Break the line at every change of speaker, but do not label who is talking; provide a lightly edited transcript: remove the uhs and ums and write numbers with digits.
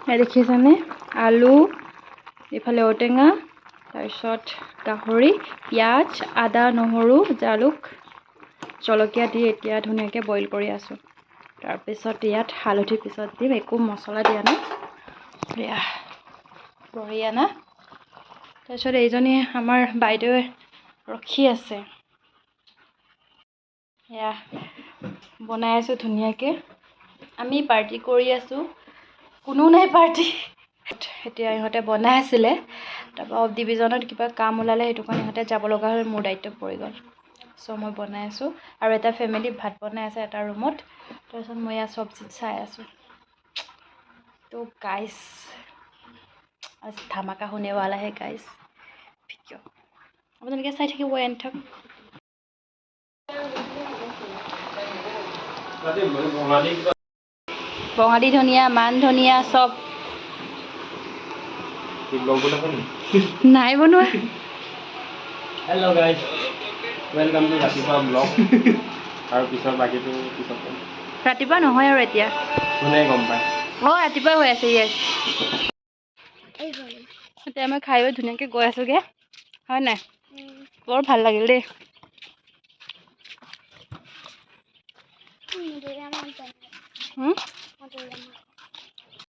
দেখিছানে আলু এইফালে ঔটেঙা তাৰপিছত গাহৰি পিঁয়াজ আদা নহৰু জালুক জলকীয়া দি এতিয়া ধুনীয়াকৈ বইল কৰি আছোঁ তাৰপিছত ইয়াত হালধি পিছত দিম একো মছলা দিয়া নাই এয়া বঢ়িয়া না তাৰপিছত এইজনী আমাৰ বাইদেৱে ৰখি আছে এয়া বনাই আছোঁ ধুনীয়াকৈ আমি পাৰ্টি কৰি আছোঁ কোনো নাই পাৰ্টি এতিয়া ইহঁতে বনাই আছিলে তাৰপৰা অফ ডিভিজনত কিবা কাম ওলালে সেইটো কাৰণে ইহঁতে যাব লগা হ'ল মোৰ দায়িত্ব পৰি গ'ল চ' মই বনাই আছোঁ আৰু এটা ফেমিলি ভাত বনাই আছে এটা ৰুমত তাৰপিছত মই ইয়াত চব্জিত চাই আছোঁ তো গাইছ आज धमाका होने वाला है गाइस वीडियो আপোনালোকে চাই থাকিব এণ্ড থাক বঙালী ধনিয়া মান ধনিয়া সব নাই বনোৱা
হেল্ল' গাইজ ৱেলকাম টু ৰাতিপুৱা ব্লগ আৰু পিছৰ বাকীটো পিছত
ৰাতিপুৱা নহয় আৰু এতিয়া
কোনে গম পায়
ৰাতিপুৱা হৈ আছে ইয়েছ এতিয়া মই খাই ধুনীয়াকৈ গৈ আছোঁগৈ হয় নাই বৰ ভাল লাগিল দেই